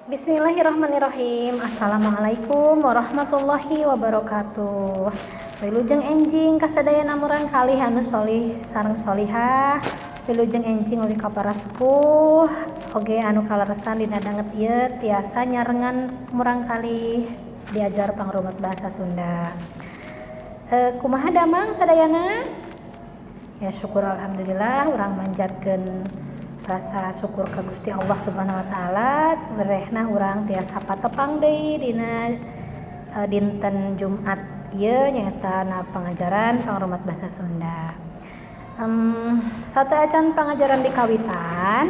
Bismillahirrahmanirrahim. Assalamualaikum warahmatullahi wabarakatuh. Wilujeng enjing kasadayana murang kali anu solih sareng solihah. Wilujeng enjing uli ka para sepuh oge anu kaleresan dina danget ieu tiasa nyarengan murang kali diajar pangrumet bahasa Sunda. Kumaha damang sadayana? Ya syukur alhamdulillah urang manjatkeun rasa syukur ka Gusti Allah Subhanahu wa taala berehna urang tiasa patepang deui dina dinten Jumat ieu nyaeta pangajaran pangrumet bahasa Sunda. Sateuacan pangajaran di kawitan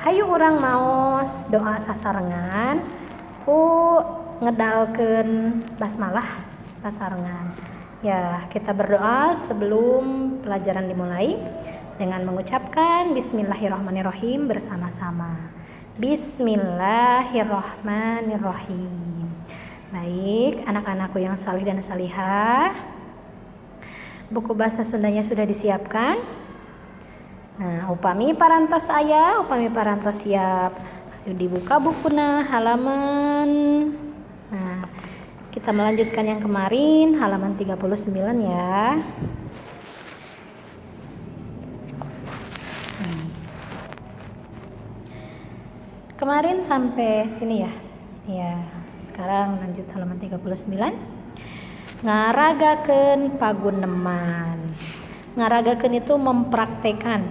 hayu urang maos doa sasarengan ku ngedalkeun basmalah sasarengan. Ya, kita berdoa sebelum pelajaran dimulai dengan mengucapkan Bismillahirrahmanirrahim bersama-sama. Bismillahirrahmanirrahim. Baik, anak-anakku yang salih dan salihah, buku bahasa Sundanya sudah disiapkan. Nah, upami parantos aya, upami parantos siap. Ayo dibuka bukuna halaman. Nah, kita melanjutkan yang kemarin halaman 39 ya. Kemarin sampai sini ya. Ya, sekarang lanjut halaman 39. Ngaragakeun paguneman. Ngaragakeun itu mempraktekan.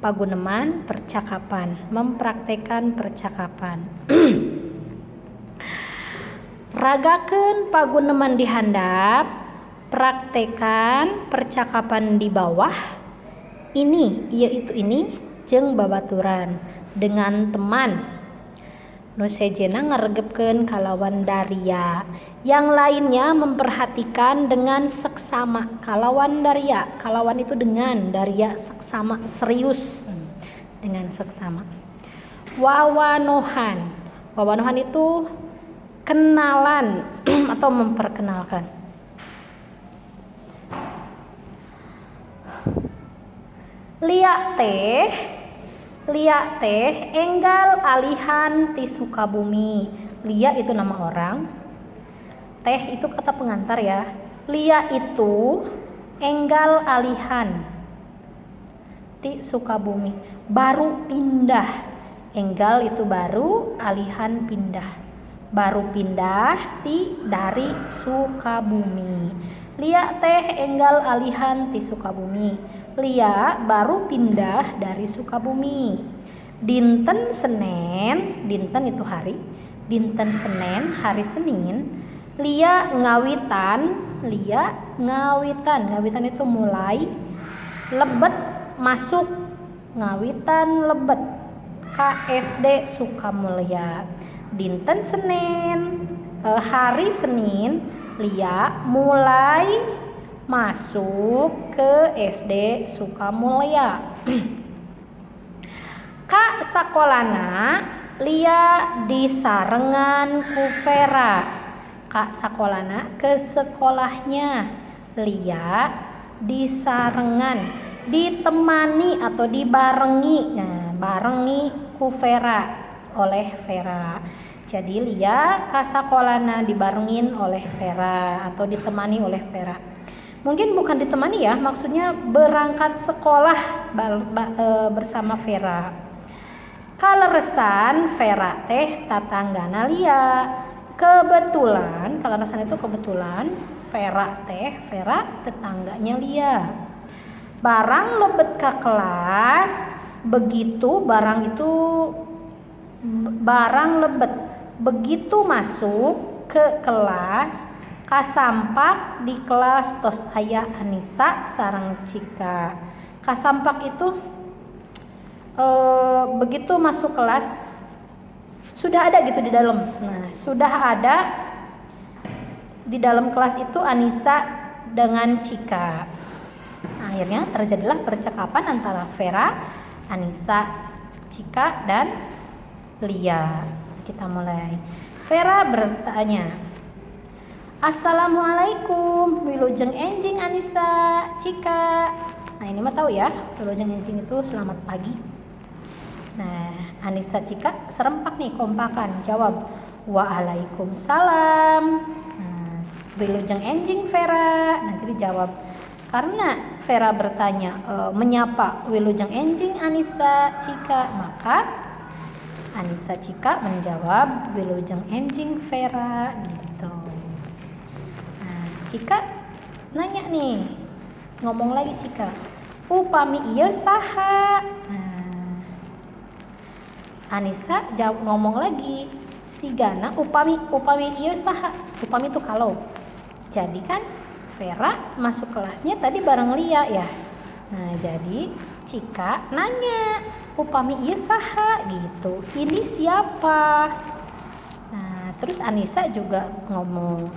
Paguneman percakapan, mempraktekan percakapan. Ragakeun paguneman di handap, praktekan percakapan di bawah. Ini, yaitu ini jeung babaturan dengan teman. Nu sejena ngaregepkeun kalawan daria. Yang lainnya memperhatikan dengan seksama. Kalawan daria, kalawan itu dengan, daria seksama, serius dengan seksama. Wawanohan. Wawanohan itu kenalan atau memperkenalkan. Lia teh enggal alihan ti Sukabumi. Lia itu nama orang, teh itu kata pengantar ya. Lia itu enggal alihan ti Sukabumi, baru pindah. Enggal itu baru, alihan pindah. Baru pindah dari Sukabumi. Lia teh enggal alihan ti Sukabumi. Lia baru pindah dari Sukabumi. Dinten Senin, dinten itu hari. Dinten Senin, hari Senin, Lia ngawitan. Ngawitan itu mulai, lebet masuk. Ngawitan lebet ka SD Sukamulya. Dinten Senin, hari Senin, Lia mulai masuk ke SD Sukamulya. Ka sakolana Lia disarengan ku Vera. Ka sakolana ke sekolahnya Lia disarengan, ditemani atau dibarengi. Nah, barengi ku Vera, oleh Vera. Jadi Lia ka sakolana dibarengin oleh Vera atau ditemani oleh Vera. Mungkin bukan ditemani ya, maksudnya berangkat sekolah bersama Vera. Kaleresan Vera teh tatanggana Lia. Kebetulan, kaleresan itu kebetulan, Vera tetangganya Lia. Barang lebet ka kelas, begitu barang lebet, begitu masuk ke kelas, kasampak di kelas tos aya Anisa sareng Cika. Kasampak itu begitu masuk kelas sudah ada gitu di dalam. Nah, sudah ada di dalam kelas itu Anisa dengan Cika. Akhirnya terjadilah percakapan antara Vera, Anisa, Cika dan Lia. Kita mulai. Vera bertanya, Assalamualaikum, wilujeng enjing Anisa, Cika. Nah, ini mah tahu ya, wilujeng enjing itu selamat pagi. Nah, Anissa Cika serempak nih, kompakan jawab Waalaikumsalam. Nah, wilujeng enjing Vera. Nah, jadi jawab. Karena Vera bertanya menyapa wilujeng enjing Anissa Cika, maka Anissa Cika menjawab wilujeng enjing Vera gitu. Nah, Cika nanya nih, ngomong lagi Cika, upami ieu saha. Nah, Anissa jawab ngomong lagi, sigana upami ieu saha. Upami itu kalau. Jadi kan Vera masuk kelasnya tadi bareng Lia ya. Nah, jadi Cika nanya, upami ieu saha gitu. Ini siapa? Nah, terus Anissa juga ngomong,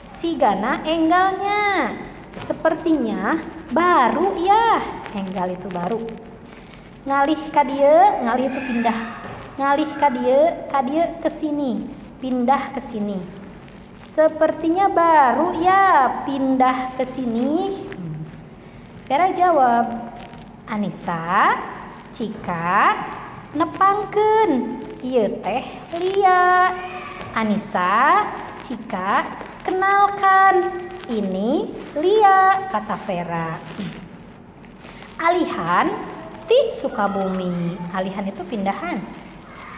sigana enggalnya. Sepertinya baru ya. Enggal itu baru. Ngalih ka dieu, ngalih itu pindah. Ngalih ka dieu ke sini, pindah ke sini. Sepertinya baru ya pindah ke sini. Vera jawab, Anissa Cika nepangkeun ieu teh Lia. Anissa Cika kenalkan ini Lia, kata Vera. Alihan ti Sukabumi. Alihan itu pindahan.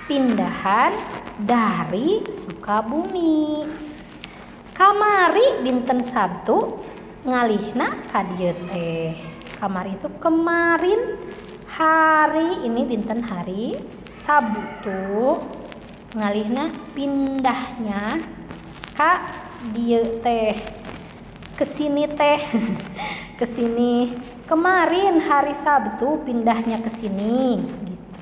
Pindahan dari Sukabumi. Kamari dinten Sabtu ngalihna ka dieu teh. Kamari itu kemarin, hari ini dinten hari Sabtu ngalihna pindahnya ka dieu teh. Kesini teh. Kesini. Kemarin hari Sabtu pindahnya ke sini gitu.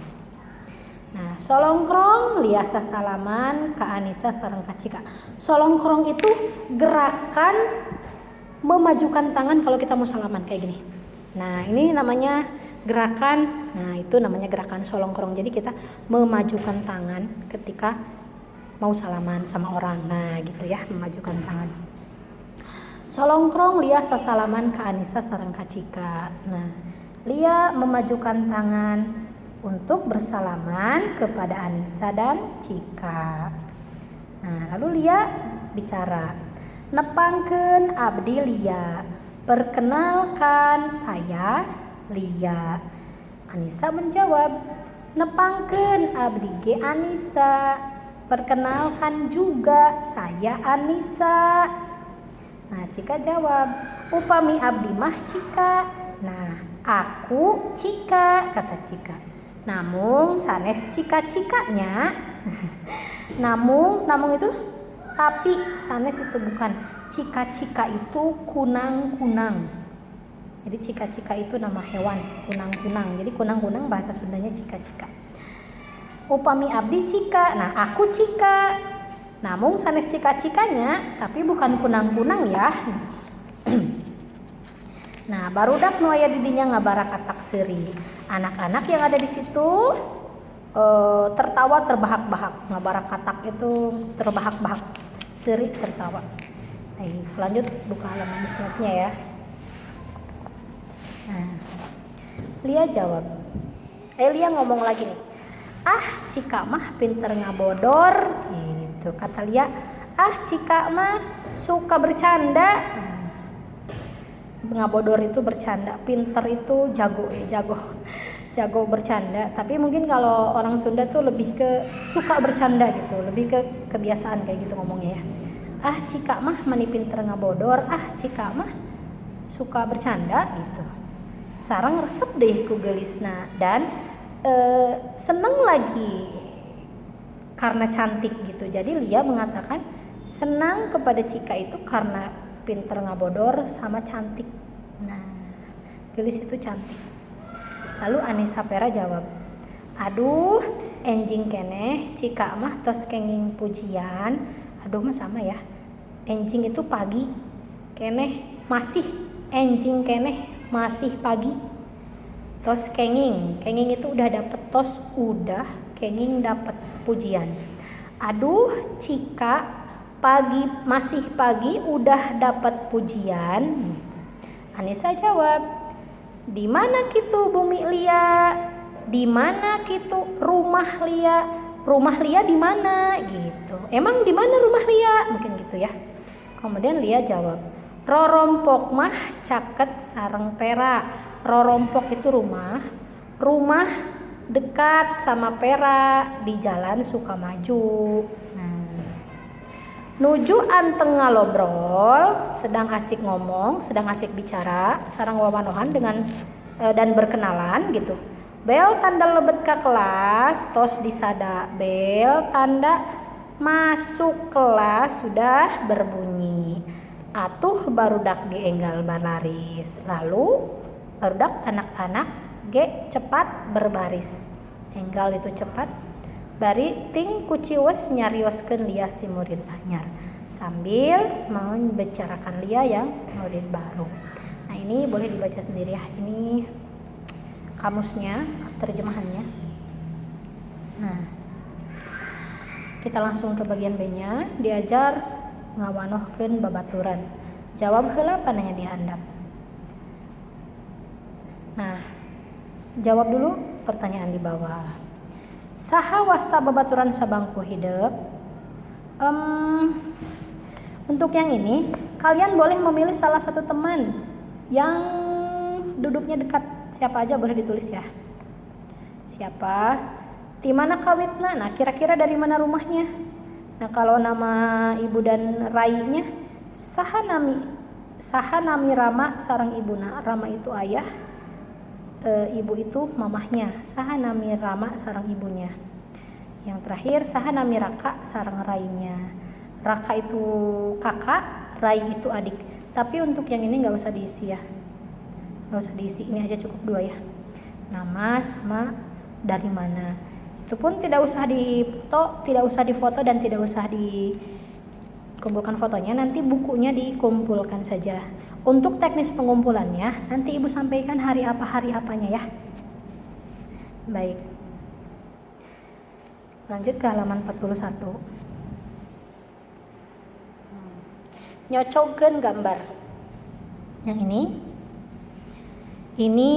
Nah, solongkrong liasa salaman ka Anissa sareng ka Cika. Solongkrong itu gerakan memajukan tangan kalau kita mau salaman kayak gini. Nah, ini namanya gerakan. Nah, itu namanya gerakan solongkrong. Jadi kita memajukan tangan ketika mau salaman sama orang. Nah, gitu ya, memajukan tangan. Solongkrong Lia sasalaman ke Anissa sareng ka Cika. Nah, Lia memajukan tangan untuk bersalaman kepada Anissa dan Cika. Nah, lalu Lia bicara, nepangkeun abdi Lia, perkenalkan saya Lia. Anissa menjawab, nepangkeun abdi ge Anissa, perkenalkan juga saya Anissa. Nah, Cika jawab, upami abdi mah Cika. Nah, aku Cika, kata Cika. Namun sanes Cika-cikanya. namun itu tapi, sanes itu bukan. Cika-cika itu kunang-kunang. Jadi cika-cika itu nama hewan, kunang-kunang. Jadi kunang-kunang bahasa Sundanya cika-cika. Upami abdi Cika. Nah, aku Cika. Namun sanes cika-cikanya, tapi bukan kunang-kunang ya. Nah, barudak nu aya di dinya ngabarakat seuri. Anak-anak yang ada di situ tertawa terbahak-bahak. Ngabarakat itu terbahak-bahak. Seuri tertawa. Lanjut buka halaman selanjutnya ya. Nah, Lia jawab. Lia ngomong lagi nih. Ah, Cika mah pinter ngabodor. Gitu kata Lia. Ah, Cika mah suka bercanda. Ngabodor itu bercanda, pinter itu jago bercanda. Tapi mungkin kalau orang Sunda tuh lebih ke suka bercanda gitu, lebih ke kebiasaan kayak gitu ngomongnya ya. Ah, Cika mah mani pinter ngabodor. Ah, Cika mah suka bercanda gitu. Sarang resep deh ku geulisna dan seneng lagi karena cantik gitu. Jadi Lia mengatakan senang kepada Cika itu karena pinter ngabodor sama cantik. Nah, gelis itu cantik. Lalu Anissa Vera jawab, aduh enjing keneh Cika mah tos kenging pujian. Aduh mah sama ya. Enjing itu pagi, keneh masih, enjing keneh masih pagi. Tos kenging itu udah dapet, tos udah, kenging dapet pujian. Aduh Cika pagi, masih pagi udah dapat pujian. Anissa jawab, di mana gitu Bumi Lia? di mana gitu rumah Lia di mana gitu. Emang di mana rumah Lia? Mungkin gitu ya. Kemudian Lia jawab, rorompok mah caket sareng pera. Rorompok itu rumah dekat sama pera di jalan Sukamaju. Nuju anteng ngalobrol, sedang asik ngomong, sedang asik bicara, sareng wawanohan dengan dan berkenalan gitu. Bel tanda lebet ke kelas, tos disada. Bel tanda masuk kelas sudah berbunyi. Atuh barudak ge enggal balaris. Lalu barudak anak-anak ge cepat berbaris. Enggal itu cepat. Bari ting kuciwes nyarioskeun Lia si murid anyar sambil membicarakan Lia yang murid baru. Nah ini boleh dibaca sendiri ya. Ini kamusnya, terjemahannya. Nah kita langsung ke bagian B-nya. Diajar ngawanohkeun babaturan. Jawab heula pananya dihandap. Nah jawab dulu pertanyaan di bawah. Saha wasta babaturan sabangku hidup. Untuk yang ini kalian boleh memilih salah satu teman yang duduknya dekat. Siapa aja boleh ditulis ya. Siapa? Di mana kawitna? Nah kira-kira dari mana rumahnya? Nah kalau nama ibu dan rainya saha nami Rama sareng ibuna. Rama itu ayah, ibu itu mamahnya. Saha nami Rama sareng ibunya. Yang terakhir saha nami Raka sareng rainya. Raka itu kakak, rai itu adik. Tapi untuk yang ini nggak usah diisi ya, nggak usah diisi, ini aja cukup 2 ya. Nama sama dari mana. Itu pun tidak usah difoto dan tidak usah dikumpulkan fotonya. Nanti bukunya dikumpulkan saja. Untuk teknis pengumpulannya nanti ibu sampaikan hari apanya ya. Baik, lanjut ke halaman 41. Nyocokeun gambar. Yang ini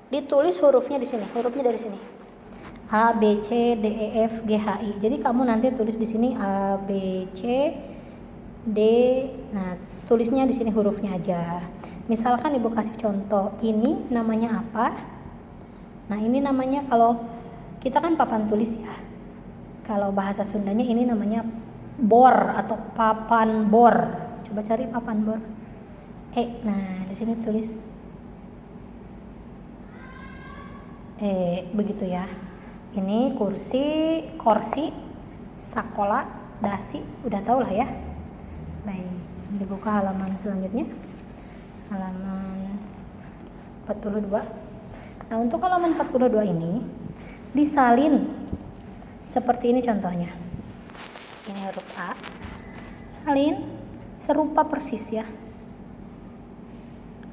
ditulis hurufnya di sini. Hurufnya dari sini. A B C D E F G H I. Jadi kamu nanti tulis di sini A B C D. Nah, tulisnya di sini hurufnya aja. Misalkan ibu kasih contoh, ini namanya apa? Nah, ini namanya, kalau kita kan papan tulis ya. Kalau bahasa Sundanya ini namanya bor atau papan bor. Coba cari papan bor. Nah di sini tulis begitu ya. Ini kursi, sakola, dasi, udah tau lah ya. Baik, dibuka halaman selanjutnya. Halaman 42. Nah, untuk halaman 42 ini disalin seperti ini contohnya. Ini huruf A, salin serupa persis ya.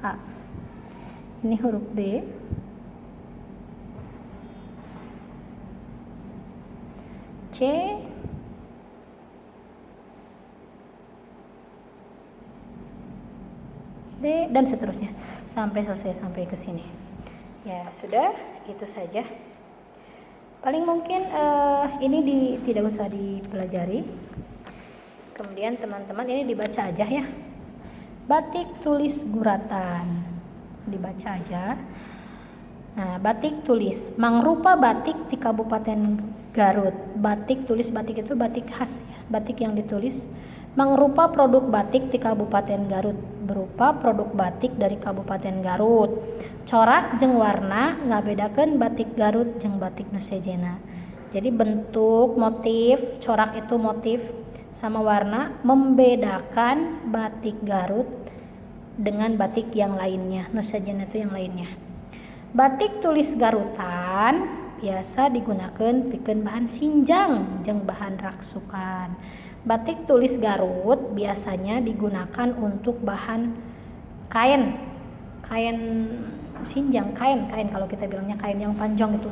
A. Ini huruf B, C, D, dan seterusnya sampai selesai, sampai ke sini. Ya sudah, itu saja. Paling mungkin ini tidak usah dipelajari. Kemudian teman-teman ini dibaca aja ya. Batik tulis guratan, dibaca aja. Nah, batik tulis mangrupa batik di Kabupaten Garut. Batik tulis, batik itu batik khas ya, batik yang ditulis. Mangrupa produk batik di Kabupaten Garut, berupa produk batik dari Kabupaten Garut. Corak jeung warna ngabedakeun batik Garut jeung batik nu sejena. Jadi bentuk, motif, corak itu motif, sama warna membedakan batik Garut dengan batik yang lainnya. Nu sejena itu yang lainnya. Batik tulis Garutan biasa digunakan pikeun bahan sinjang jeung bahan raksukan. Batik tulis Garut biasanya digunakan untuk bahan kain sinjang, kain kalau kita bilangnya kain yang panjang itu,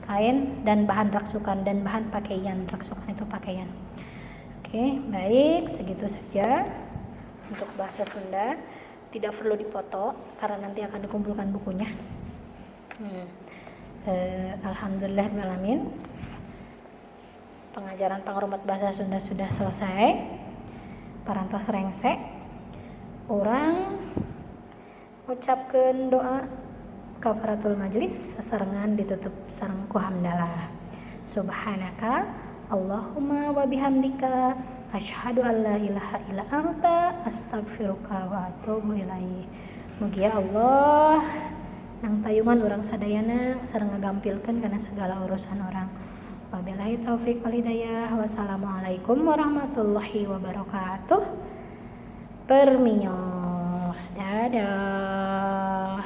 kain dan bahan raksukan dan bahan pakaian. Raksukan itu pakaian. Oke, baik, segitu saja untuk bahasa Sunda. Tidak perlu dipoto karena nanti akan dikumpulkan bukunya. Alhamdulillahirrahmanirrahim. Pengajaran pangrumat bahasa Sunda sudah selesai. Parantos rengse orang ucapkeun doa kafaratul majlis sasarengan ditutup sareng ku hamdalah. Subhanaka Allahumma wa bihamdika asyhadu an la ilaha illa anta astaghfiruka wa atubu ilaih. Mugi Allah nang tayungan urang sadayana sareng ngagampilkeun kana segala urusan orang. Wabillahi taufik wal hidayah. Wassalamualaikum warahmatullahi wabarakatuh. Permios. Dadah.